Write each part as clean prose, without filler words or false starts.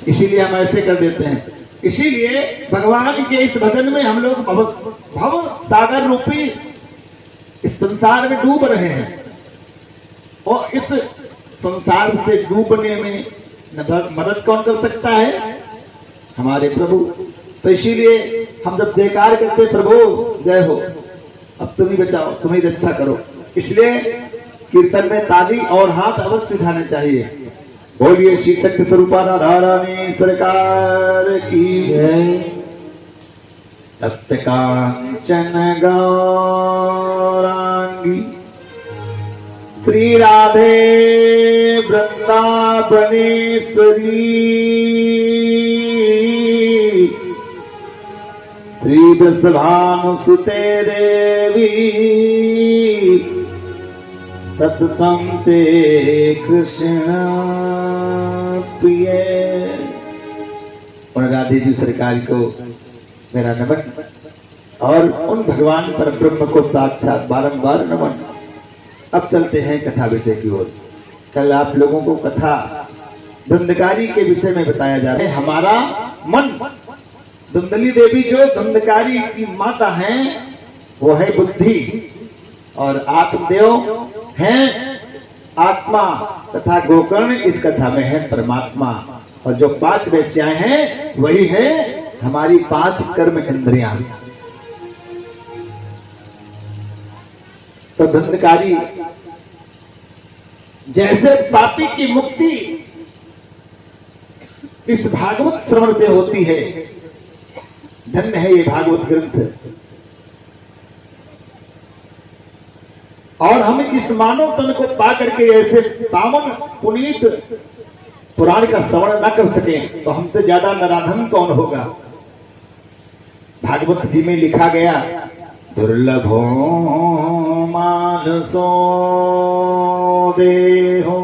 इसीलिए हम ऐसे कर देते हैं। इसीलिए भगवान के इस भजन में हम लोग भव सागर रूपी इस संसार में डूब रहे हैं, और इस संसार से डूबने में मदद कौन कर सकता है? हमारे प्रभु। तो इसीलिए हम जब जयकार करते प्रभु जय हो, अब तुम ही बचाओ, तुम ही रक्षा करो, इसलिए कीर्तन में ताली और हाथ अवश्य उठाने चाहिए। बोलिए श्री शक्ति स्वरूपा राधा रानी सरकार की जय। तप्त कांचन गौरांगी श्री राधे वृंदावनेश्वरी श्री वृषभानुसुते देवी सततम ते कृष्ण प्रिय। और राधे जी सरकार को मेरा नमन, और उन भगवान पर ब्रह्म को साक्षात बारंबार नमन। अब चलते हैं कथा विषय की ओर। कल आप लोगों को कथा धुंधकारी के विषय में बताया जा रहा है। हमारा मन, धुंधली देवी जो धुंधकारी की माता हैं वो है बुद्धि, और आत्मदेव हैं आत्मा, तथा गोकर्ण इस कथा में है परमात्मा। और जो 5 वेश्याएं हैं वही है हमारी 5 कर्म इंद्रियां। तो धुंधकारी जैसे पापी की मुक्ति इस भागवत श्रवण से होती है, धन्य है ये भागवत ग्रंथ, और हम इस मानव तन को पा करके ऐसे पावन पुनीत पुराण का श्रवण न कर सके तो हमसे ज्यादा नराधम कौन होगा। भागवत जी में लिखा गया, दुर्लभो मानसो देहो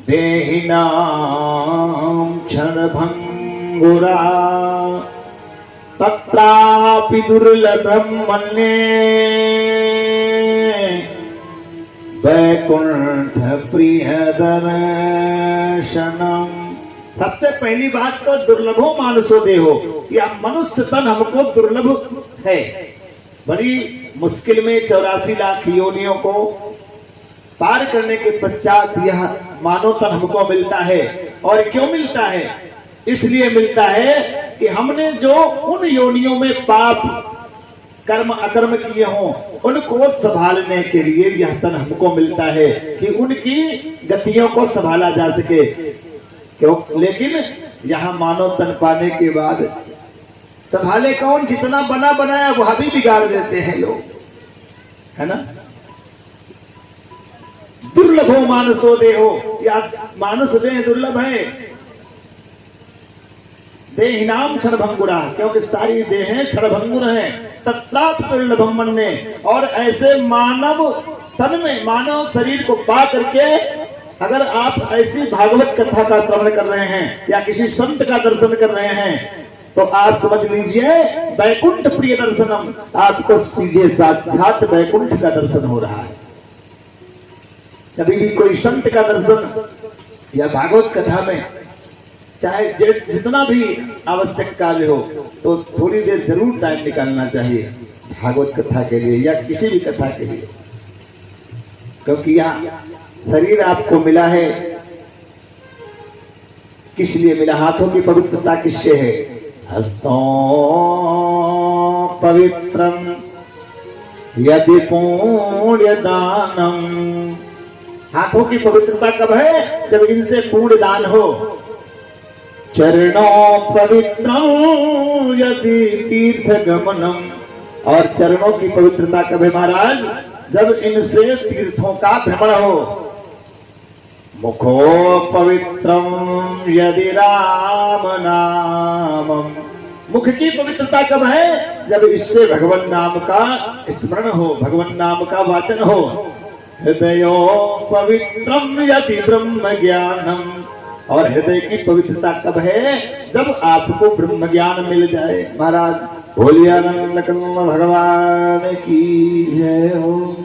देहिनां क्षणभंगुरा तत्रापि दुर्लभं मन्ये वैकुंठ प्रिय दर्शनम। सबसे पहली बात तो दुर्लभो मानसो देहो, या मनुष्य तन हमको दुर्लभ है। बड़ी मुश्किल में 84 लाख योनियों को पार करने के पश्चात यह मानव तन हमको मिलता है। और क्यों मिलता है? इसलिए मिलता है कि हमने जो उन योनियों में पाप कर्म अकर्म किए हों उनको संभालने के लिए यह तन हमको मिलता है कि उनकी गतियों को संभाला जा सके। क्यों? लेकिन यहाँ मानव तन पाने के बाद संभाले कौन? जितना बना बनाया वह भी बिगाड़ देते हैं लोग, है ना। दुर्लभो मानसो देहो, या मानस देह दुर्लभ है। देहिनाम क्षणभंगुरा, क्योंकि सारी देहें क्षणभंगुर हैं। तत्रापि दुर्लभम मन्ये, और ऐसे मानव तन में मानव शरीर को पा करके अगर आप ऐसी भागवत कथा का श्रवण कर रहे हैं या किसी संत का दर्शन कर रहे हैं तो आप समझ लीजिए वैकुंठ प्रिय दर्शनम, आपको सीधे साक्षात वैकुंठ का दर्शन हो रहा है। कभी भी कोई संत का दर्शन या भागवत कथा में चाहे जितना भी आवश्यक कार्य हो तो थोड़ी देर जरूर टाइम निकालना चाहिए भागवत कथा के लिए या किसी भी कथा के लिए, क्योंकि यह शरीर आपको मिला है। किस लिए मिला? हाथों की पवित्रता किससे है? हस्तों पवित्रम यदि पुण्य दानम। हाथों की पवित्रता कब है? जब इनसे पुण्य दान हो। चरणों पवित्रम यदि तीर्थ गमनम, और चरणों की पवित्रता कब है महाराज? जब इनसे तीर्थों का भ्रमण हो। मुखो पवित्रम यदि राम नामम, मुख की पवित्रता कब है? जब इससे भगवान नाम का स्मरण हो, भगवान नाम का वाचन हो। हृदयो पवित्रम यदि ब्रह्म ज्ञानम, और हृदय की पवित्रता कब है? जब आपको ब्रह्म ज्ञान मिल जाए। महाराज बोलिए आनंद कंद भगवान की जय हो।